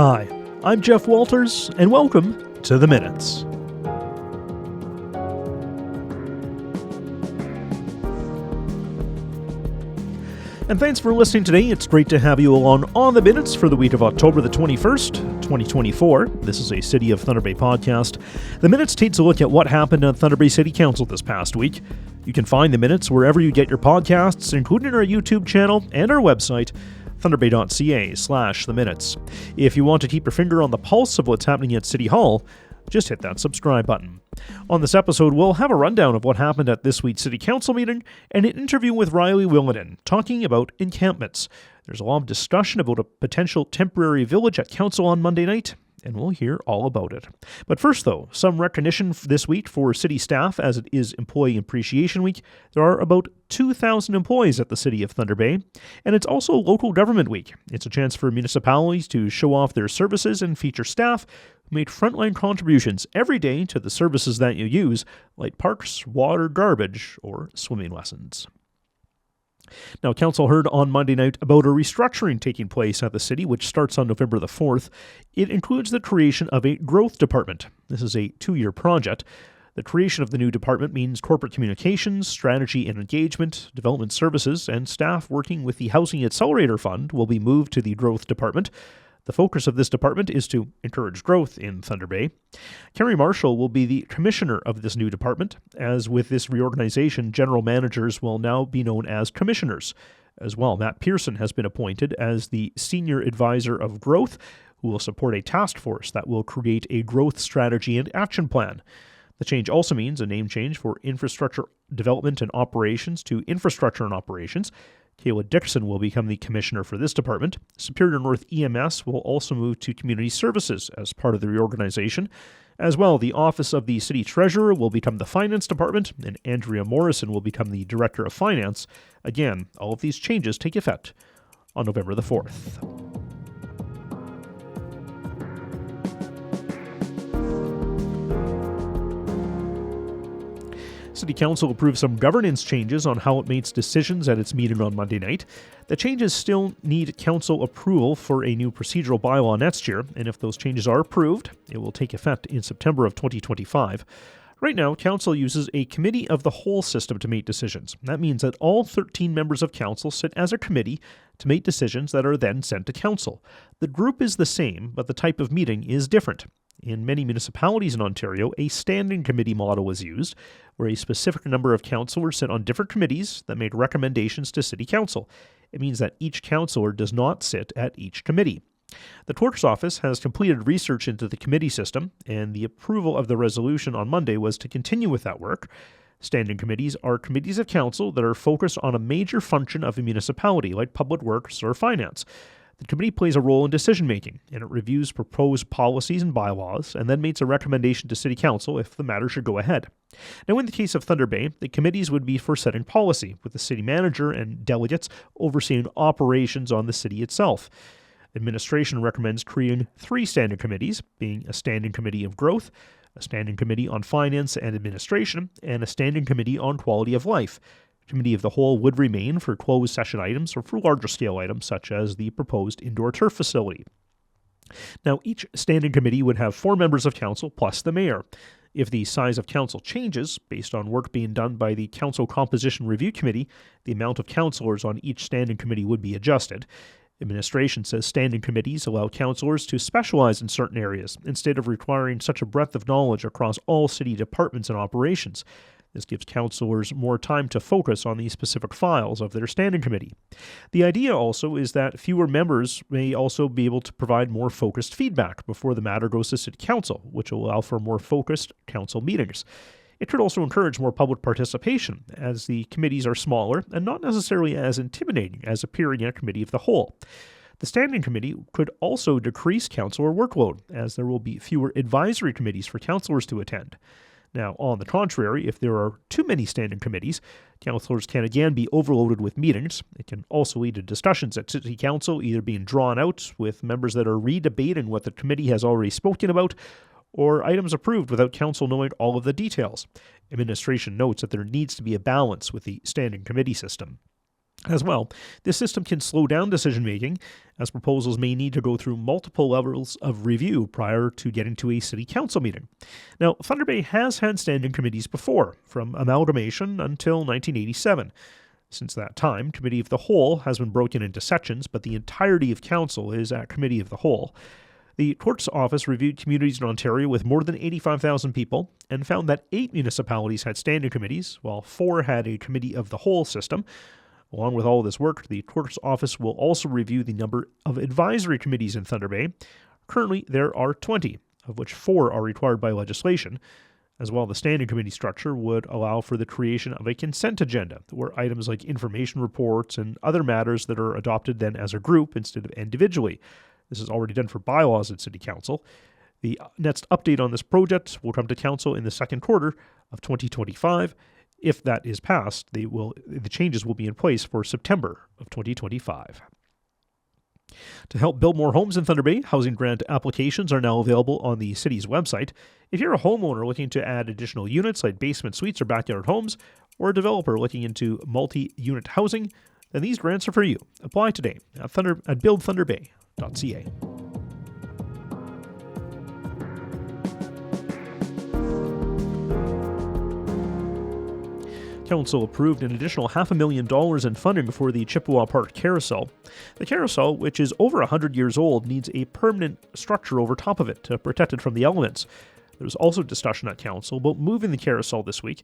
Hi, I'm Jeff Walters, and welcome to The Minutes. And thanks for listening today. It's great to have you along on The Minutes for the week of October the 21st, 2024. This is a City of Thunder Bay podcast. The Minutes takes a look at what happened at Thunder Bay City Council this past week. You can find The Minutes wherever you get your podcasts, including our YouTube channel and our website, thunderbay.ca/The Minutes. If you want to keep your finger on the pulse of what's happening at City Hall, just hit that subscribe button. On this episode, we'll have a rundown of what happened at this week's City Council meeting and an interview with Rilee Willianen talking about encampments. There's a lot of discussion about a potential temporary village at Council on Monday night, and we'll hear all about it. But first, though, some recognition this week for city staff as it is Employee Appreciation Week. There are about 2,000 employees at the City of Thunder Bay, and it's also Local Government Week. It's a chance for municipalities to show off their services and feature staff who make frontline contributions every day to the services that you use, like parks, water, garbage, or swimming lessons. Now, Council heard on Monday night about a restructuring taking place at the city, which starts on November the 4th. It includes the creation of a growth department. This is a 2-year project. The creation of the new department means corporate communications, strategy and engagement, development services, and staff working with the Housing Accelerator Fund will be moved to the growth department. The focus of this department is to encourage growth in Thunder Bay. Kerry Marshall will be the commissioner of this new department. As with this reorganization, general managers will now be known as commissioners. As well, Matt Pearson has been appointed as the senior advisor of growth, who will support a task force that will create a growth strategy and action plan. The change also means a name change for infrastructure development and operations to infrastructure and operations. Kayla Dixon will become the commissioner for this department. Superior North EMS will also move to community services as part of the reorganization. As well, the office of the city treasurer will become the finance department, and Andrea Morrison will become the director of finance. Again, all of these changes take effect on November the 4th. City Council approved some governance changes on how it makes decisions at its meeting on Monday night. The changes still need Council approval for a new procedural bylaw next year, and if those changes are approved, it will take effect in September of 2025. Right now, Council uses a committee of the whole system to make decisions. That means that all 13 members of Council sit as a committee to make decisions that are then sent to Council. The group is the same, but the type of meeting is different. In many municipalities in Ontario, a standing committee model is used, where a specific number of councillors sit on different committees that make recommendations to City Council. It means that each councillor does not sit at each committee. The Clerk's Office has completed research into the committee system, and the approval of the resolution on Monday was to continue with that work. Standing committees are committees of council that are focused on a major function of a municipality, like public works or finance. The committee plays a role in decision-making, and it reviews proposed policies and bylaws, and then makes a recommendation to City Council if the matter should go ahead. Now, in the case of Thunder Bay, the committees would be for setting policy, with the city manager and delegates overseeing operations on the city itself. Administration recommends creating 3 standing committees, being a standing committee of growth, a standing committee on finance and administration, and a standing committee on quality of life. Committee of the whole would remain for closed session items or for larger scale items such as the proposed indoor turf facility. Now, each standing committee would have 4 members of council plus the mayor. If the size of council changes based on work being done by the Council Composition Review Committee, the amount of councillors on each standing committee would be adjusted. Administration says standing committees allow councillors to specialize in certain areas instead of requiring such a breadth of knowledge across all city departments and operations. This gives councillors more time to focus on the specific files of their standing committee. The idea also is that fewer members may also be able to provide more focused feedback before the matter goes to City Council, which will allow for more focused council meetings. It could also encourage more public participation, as the committees are smaller and not necessarily as intimidating as appearing in a committee of the whole. The standing committee could also decrease councillor workload, as there will be fewer advisory committees for councillors to attend. Now, on the contrary, if there are too many standing committees, councillors can again be overloaded with meetings. It can also lead to discussions at City Council either being drawn out with members that are re-debating what the committee has already spoken about, or items approved without council knowing all of the details. Administration notes that there needs to be a balance with the standing committee system. As well, this system can slow down decision-making, as proposals may need to go through multiple levels of review prior to getting to a city council meeting. Now, Thunder Bay has had standing committees before, from amalgamation until 1987. Since that time, Committee of the Whole has been broken into sections, but the entirety of council is at Committee of the Whole. The Court's office reviewed communities in Ontario with more than 85,000 people and found that 8 municipalities had standing committees, while 4 had a Committee of the Whole system. Along with all of this work, the Court's office will also review the number of advisory committees in Thunder Bay. Currently, there are 20, of which 4 are required by legislation. As well, the standing committee structure would allow for the creation of a consent agenda, where items like information reports and other matters that are adopted then as a group instead of individually. This is already done for bylaws at City Council. The next update on this project will come to Council in the second quarter of 2025. If that is passed, the changes will be in place for September of 2025. To help build more homes in Thunder Bay, housing grant applications are now available on the city's website. If you're a homeowner looking to add additional units like basement suites or backyard homes, or a developer looking into multi-unit housing, then these grants are for you. Apply today at buildthunderbay.ca. Council approved an additional $500,000 in funding for the Chippewa Park Carousel. The carousel, which is over 100 years old, needs a permanent structure over top of it to protect it from the elements. There was also discussion at Council about moving the carousel this week,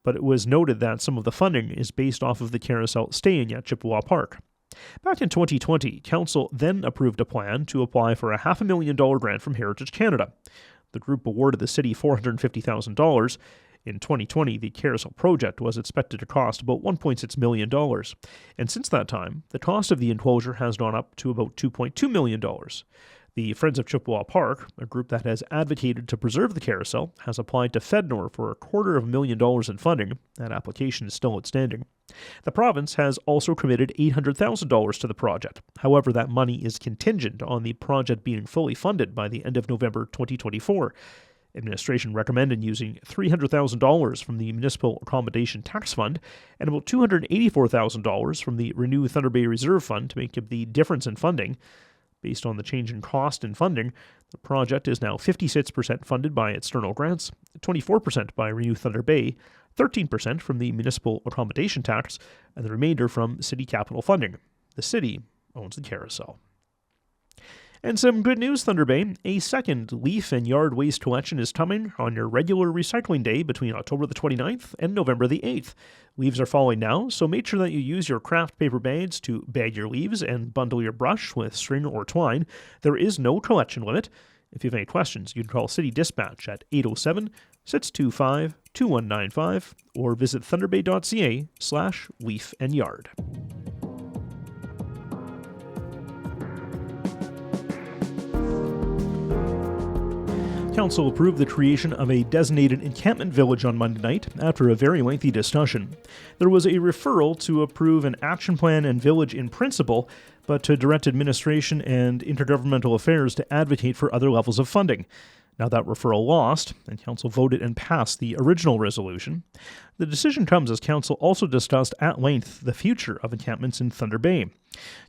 but it was noted that some of the funding is based off of the carousel staying at Chippewa Park. Back in 2020, Council then approved a plan to apply for a $500,000 grant from Heritage Canada. The group awarded the city $450,000. In 2020, the Carousel project was expected to cost about $1.6 million. And since that time, the cost of the enclosure has gone up to about $2.2 million. The Friends of Chippewa Park, a group that has advocated to preserve the carousel, has applied to FedNor for $250,000 in funding. That application is still outstanding. The province has also committed $800,000 to the project. However, that money is contingent on the project being fully funded by the end of November 2024. Administration recommended using $300,000 from the Municipal Accommodation Tax Fund and about $284,000 from the Renew Thunder Bay Reserve Fund to make up the difference in funding. Based on the change in cost and funding, the project is now 56% funded by external grants, 24% by Renew Thunder Bay, 13% from the Municipal Accommodation Tax, and the remainder from city capital funding. The city owns the carousel. And some good news, Thunder Bay. A second leaf and yard waste collection is coming on your regular recycling day between October the 29th and November the 8th. Leaves are falling now, so make sure that you use your craft paper bags to bag your leaves and bundle your brush with string or twine. There is no collection limit. If you have any questions, you can call City Dispatch at 807-625-2195 or visit thunderbay.ca/leaf-and-yard. Council approved the creation of a designated encampment village on Monday night after a very lengthy discussion. There was a referral to approve an action plan and village in principle, but to direct administration and intergovernmental affairs to advocate for other levels of funding. Now that referral lost, and Council voted and passed the original resolution. The decision comes as Council also discussed at length the future of encampments in Thunder Bay.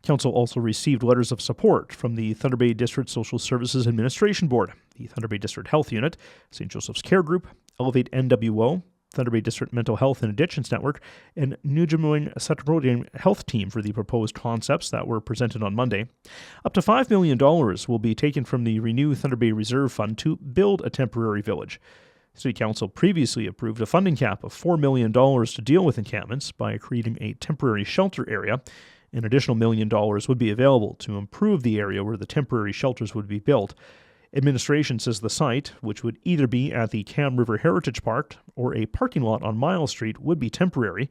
Council also received letters of support from the Thunder Bay District Social Services Administration Board, the Thunder Bay District Health Unit, St. Joseph's Care Group, Elevate NWO, Thunder Bay District Mental Health and Addictions Network, and Nujimoing Satrodian Health Team for the proposed concepts that were presented on Monday. Up to $5 million will be taken from the Renew Thunder Bay Reserve Fund to build a temporary village. City Council previously approved a funding cap of $4 million to deal with encampments by creating a temporary shelter area. An additional $1 million would be available to improve the area where the temporary shelters would be built. Administration says the site, which would either be at the Cam River Heritage Park or a parking lot on Miles Street, would be temporary.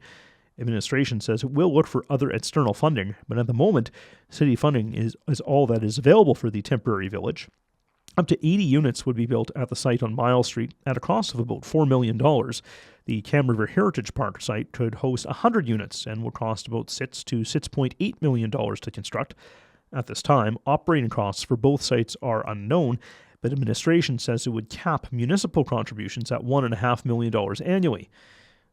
Administration says it will look for other external funding, but at the moment, city funding is all that is available for the temporary village. Up to 80 units would be built at the site on Miles Street at a cost of about $4 million. The Cam River Heritage Park site could host 100 units and would cost about $6 to $6.8 million to construct. At this time, operating costs for both sites are unknown, but administration says it would cap municipal contributions at $1.5 million annually.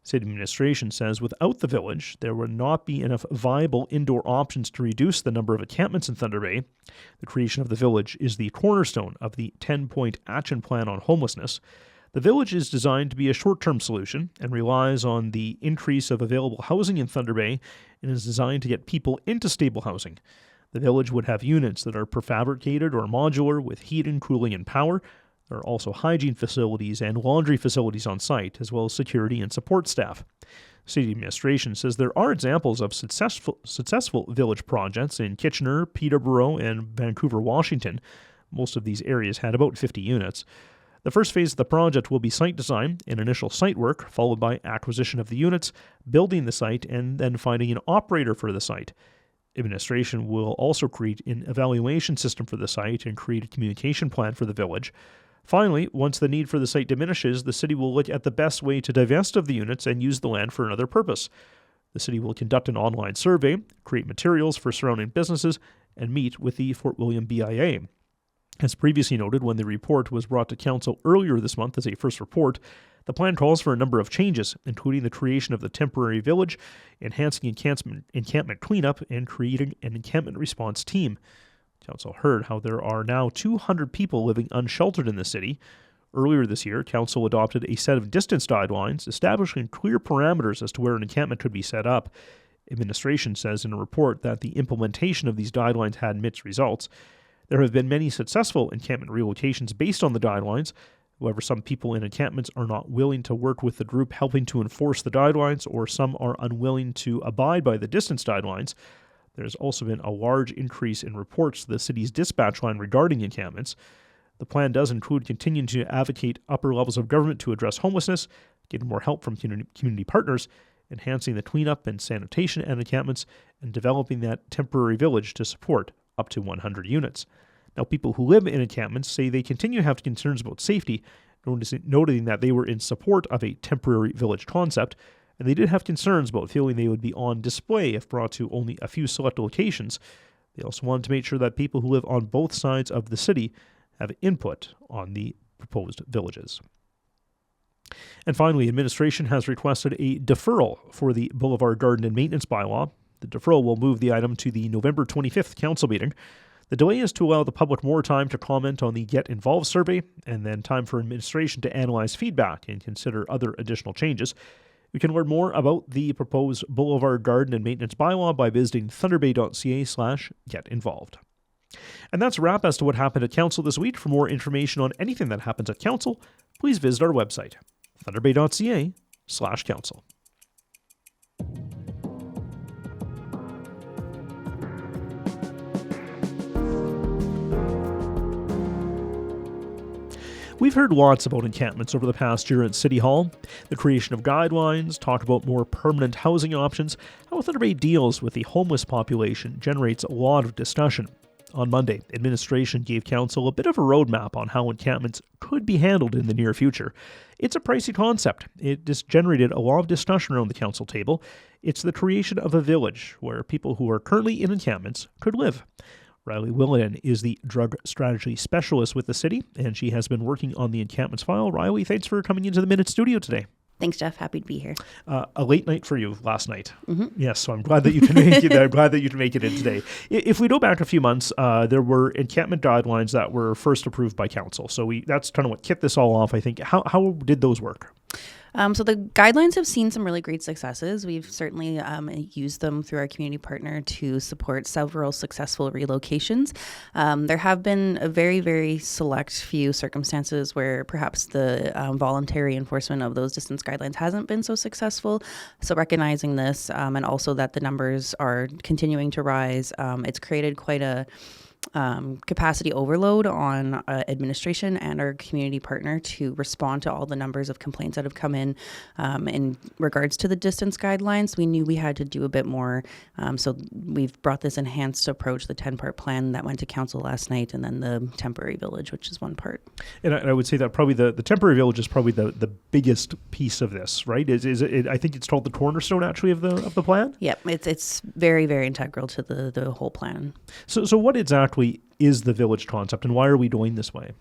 City administration says without the village, there would not be enough viable indoor options to reduce the number of encampments in Thunder Bay. The creation of the village is the cornerstone of the 10-point action plan on homelessness. The village is designed to be a short-term solution and relies on the increase of available housing in Thunder Bay and is designed to get people into stable housing. The village would have units that are prefabricated or modular with heating, cooling, and power. There are also hygiene facilities and laundry facilities on site, as well as security and support staff. City administration says there are examples of successful village projects in Kitchener, Peterborough, and Vancouver, Washington. Most of these areas had about 50 units. The first phase of the project will be site design and initial site work, followed by acquisition of the units, building the site, and then finding an operator for the site. Administration will also create an evaluation system for the site and create a communication plan for the village. Finally, once the need for the site diminishes, the city will look at the best way to divest of the units and use the land for another purpose. The city will conduct an online survey, create materials for surrounding businesses, and meet with the Fort William BIA. As previously noted, when the report was brought to Council earlier this month as a first report, the plan calls for a number of changes, including the creation of the temporary village, enhancing encampment cleanup, and creating an encampment response team. Council heard how there are now 200 people living unsheltered in the city. Earlier this year, Council adopted a set of distance guidelines establishing clear parameters as to where an encampment could be set up. Administration says in a report that the implementation of these guidelines had mixed results. There have been many successful encampment relocations based on the guidelines. However, some people in encampments are not willing to work with the group helping to enforce the guidelines, or some are unwilling to abide by the distance guidelines. There's also been a large increase in reports to the city's dispatch line regarding encampments. The plan does include continuing to advocate upper levels of government to address homelessness, getting more help from community partners, enhancing the cleanup and sanitation at encampments, and developing that temporary village to support up to 100 units. Now, people who live in encampments say they continue to have concerns about safety, noting that they were in support of a temporary village concept, and they did have concerns about feeling they would be on display if brought to only a few select locations. They also wanted to make sure that people who live on both sides of the city have input on the proposed villages. And finally, administration has requested a deferral for the Boulevard Garden and Maintenance Bylaw. The deferral will move the item to the November 25th council meeting. The delay is to allow the public more time to comment on the Get Involved survey, and then time for administration to analyze feedback and consider other additional changes. You can learn more about the proposed Boulevard Garden and Maintenance Bylaw by visiting thunderbay.ca/getinvolved. And that's a wrap as to what happened at Council this week. For more information on anything that happens at Council, please visit our website, thunderbay.ca/council. We've heard lots about encampments over the past year at City Hall, the creation of guidelines, talk about more permanent housing options. How Thunder Bay deals with the homeless population generates a lot of discussion. On Monday, administration gave Council a bit of a roadmap on how encampments could be handled in the near future. It's a pricey concept. It just generated a lot of discussion around the Council table. It's the creation of a village where people who are currently in encampments could live. Rilee Willianen is the drug strategy specialist with the city, and she has been working on the encampments file. Rilee, thanks for coming into the Minute Studio today. Thanks, Jeff. Happy to be here. A late night for you last night. Mm-hmm. Yes, so I'm glad that you can make it. I'm glad that you can make it in today. If we go back a few months, there were encampment guidelines that were first approved by Council. So that's kind of what kicked this all off, I think. How did those work? So the guidelines have seen some really great successes. We've certainly used them through our community partner to support several successful relocations. There have been a very, very select few circumstances where perhaps the voluntary enforcement of those distance guidelines hasn't been so successful. So recognizing this and also that the numbers are continuing to rise, it's created quite a capacity overload on administration and our community partner to respond to all the numbers of complaints that have come in regards to the distance guidelines. We knew we had to do a bit more. So we've brought this enhanced approach, the 10-part plan that went to Council last night, and then the temporary village, which is one part. And I would say that probably the temporary village is probably the biggest piece of this, right? Is it? I think it's called the cornerstone actually of the plan. Yep, it's very, very integral to the whole plan. So what exactly is the village concept, and why are we doing this way?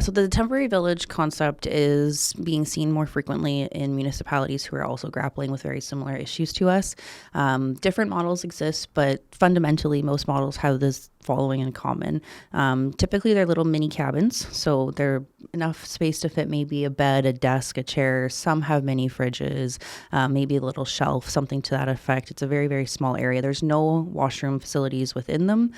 So the temporary village concept is being seen more frequently in municipalities who are also grappling with very similar issues to us. Different models exist, but fundamentally most models have this following in common. Typically they're little mini cabins, so they're enough space to fit maybe a bed, a desk, a chair. Some have mini fridges, maybe a little shelf, something to that effect. It's a very, very small area. There's no washroom facilities within them.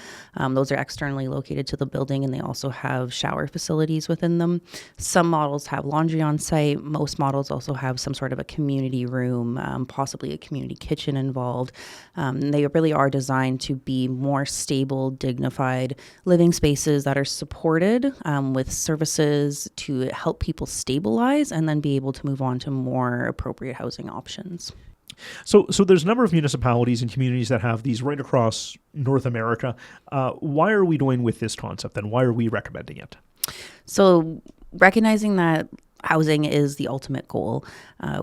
Those are externally located to the building, and they also have shower facilities within them. Some models have laundry on site. Most models also have some sort of a community room, possibly a community kitchen involved. They really are designed to be more stable, dignified living spaces that are supported with services to help people stabilize and then be able to move on to more appropriate housing options. So there's a number of municipalities and communities that have these right across North America. Why are we doing with this concept, and why are we recommending it? So recognizing that housing is the ultimate goal,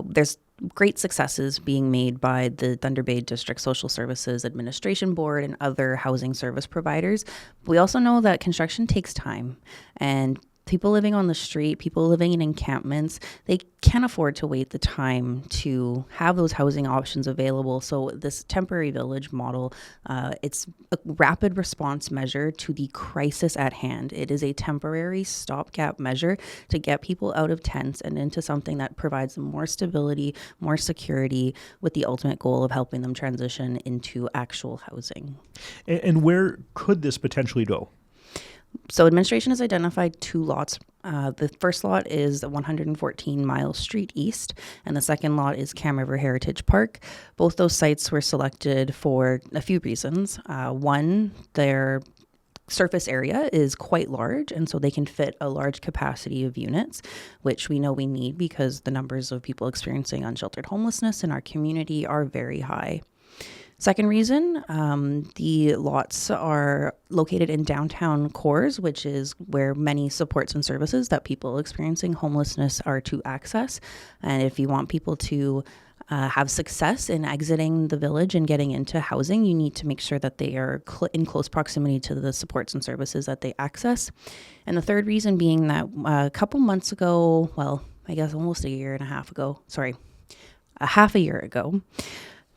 there's great successes being made by the Thunder Bay District Social Services Administration Board and other housing service providers. We also know that construction takes time, and people living on the street, people living in encampments, they can't afford to wait the time to have those housing options available. So this temporary village model, it's a rapid response measure to the crisis at hand. It is a temporary stopgap measure to get people out of tents and into something that provides them more stability, more security, with the ultimate goal of helping them transition into actual housing. And where could this potentially go? So administration has identified 2 lots. The first lot is 114 Miles Street East, and the second lot is Cam River Heritage Park. Both those sites were selected for a few reasons. One, their surface area is quite large, and so they can fit a large capacity of units, which we know we need because the numbers of people experiencing unsheltered homelessness in our community are very high. Second reason, the lots are located in downtown cores, which is where many supports and services that people experiencing homelessness are to access. And if you want people to have success in exiting the village and getting into housing, you need to make sure that they are in close proximity to the supports and services that they access. And the third reason being that a couple months ago, well, I guess almost a half a year ago,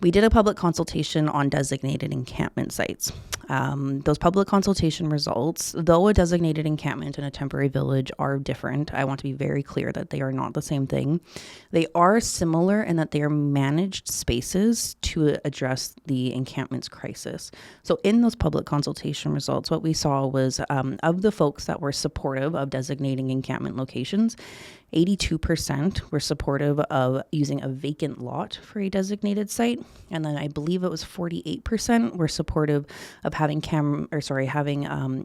we did a public consultation on designated encampment sites. Those public consultation results, though a designated encampment and a temporary village are different, I want to be very clear that they are not the same thing. They are similar in that they are managed spaces to address the encampment's crisis. So in those public consultation results, what we saw was of the folks that were supportive of designating encampment locations, 82% were supportive of using a vacant lot for a designated site, and then I believe it was 48% were supportive of having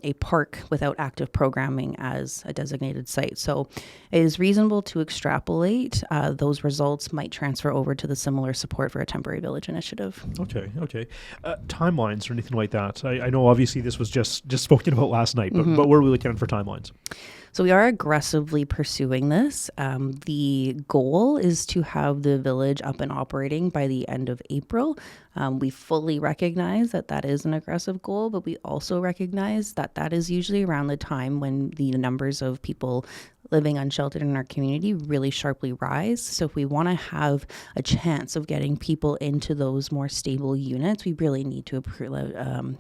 a park without active programming as a designated site. So it is reasonable to extrapolate those results might transfer over to the similar support for a temporary village initiative. Okay. Timelines or anything like that? I know obviously this was just spoken about last night, but what were we looking at for timelines? So we are aggressively pursuing this. The goal is to have the village up and operating by the end of April. We fully recognize that that is an aggressive goal, but we also recognize that that is usually around the time when the numbers of people living unsheltered in our community really sharply rise. So if we want to have a chance of getting people into those more stable units, we really need to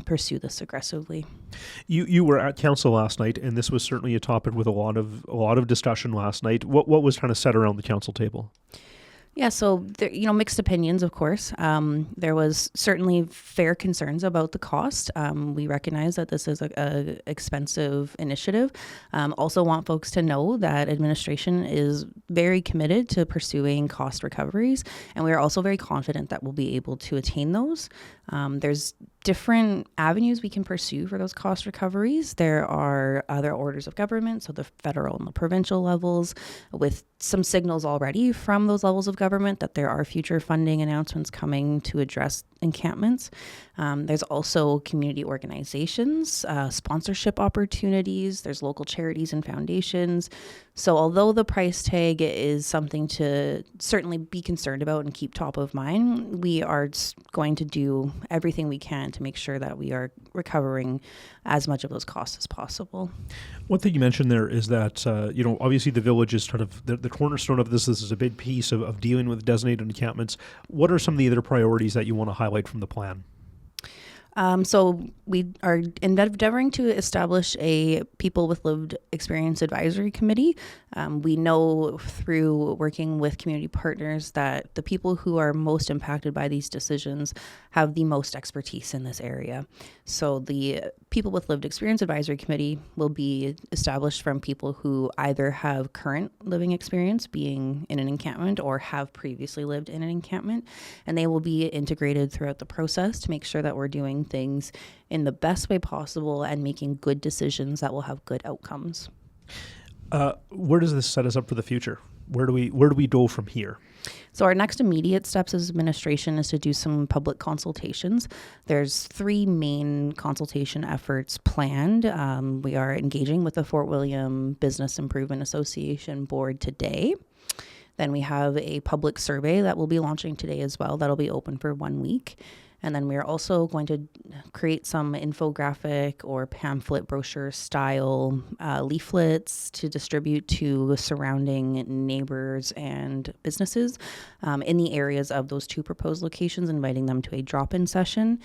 pursue this aggressively. You were at council last night, and this was certainly a topic with a lot of discussion last night. What was kind of said around the council table? Yeah, so there, mixed opinions, of course. There was certainly fair concerns about the cost. We recognize that this is a expensive initiative. Also want folks to know that administration is very committed to pursuing cost recoveries, and we are also very confident that we'll be able to attain those. There's different avenues we can pursue for those cost recoveries. There are other orders of government, so the federal and the provincial levels, with some signals already from those levels of government that there are future funding announcements coming to address encampments. There's also community organizations, sponsorship opportunities, there's local charities and foundations. So although the price tag is something to certainly be concerned about and keep top of mind, we are going to do everything we can to make sure that we are recovering as much of those costs as possible. One thing you mentioned there is that, obviously the village is sort of the cornerstone of this. This is a big piece of dealing with designated encampments. What are some of the other priorities that you want to highlight from the plan? So we are endeavoring to establish a People with Lived Experience Advisory Committee. We know through working with community partners that the people who are most impacted by these decisions have the most expertise in this area. So the People with Lived Experience Advisory Committee will be established from people who either have current living experience being in an encampment or have previously lived in an encampment, and they will be integrated throughout the process to make sure that we're doing things in the best way possible and making good decisions that will have good outcomes. Where does this set us up for the future? Where do we go from here? So our next immediate steps as administration is to do some public consultations. There's 3 main consultation efforts planned. We are engaging with the Fort William Business Improvement Association board today. Then we have a public survey that we'll be launching today as well. That'll be open for 1 week. And then we're also going to create some infographic or pamphlet brochure style leaflets to distribute to surrounding neighbors and businesses in the areas of those 2 proposed locations, inviting them to a drop-in session.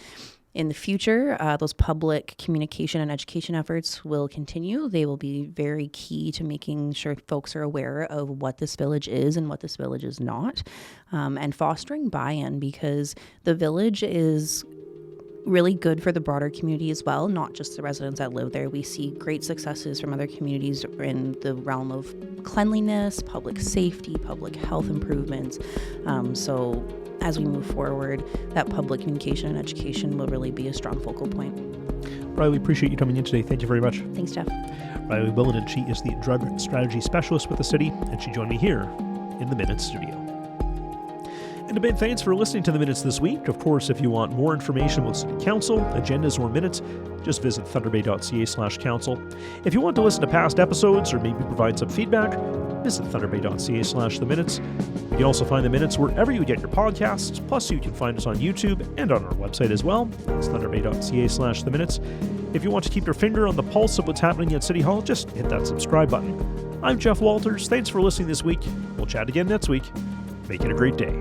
In the future, those public communication and education efforts will continue. They will be very key to making sure folks are aware of what this village is and what this village is not, and fostering buy-in, because the village is really good for the broader community as well, not just the residents that live there. We see great successes from other communities in the realm of cleanliness, public safety, public health improvements. So as we move forward, that public communication and education will really be a strong focal point. Rilee, appreciate you coming in today. Thank you very much. Thanks, Jeff. Rilee Willianen, she is the drug strategy specialist with the city, and she joined me here in the Minutes studio. And a big thanks for listening to the Minutes this week. Of course, if you want more information about City Council, agendas, or minutes, just visit thunderbay.ca/council. If you want to listen to past episodes or maybe provide some feedback, visit thunderbay.ca/theminutes. You can also find the Minutes wherever you get your podcasts. Plus, you can find us on YouTube and on our website as well. It's thunderbay.ca/theminutes. If you want to keep your finger on the pulse of what's happening at City Hall, just hit that subscribe button. I'm Jeff Walters. Thanks for listening this week. We'll chat again next week. Make it a great day.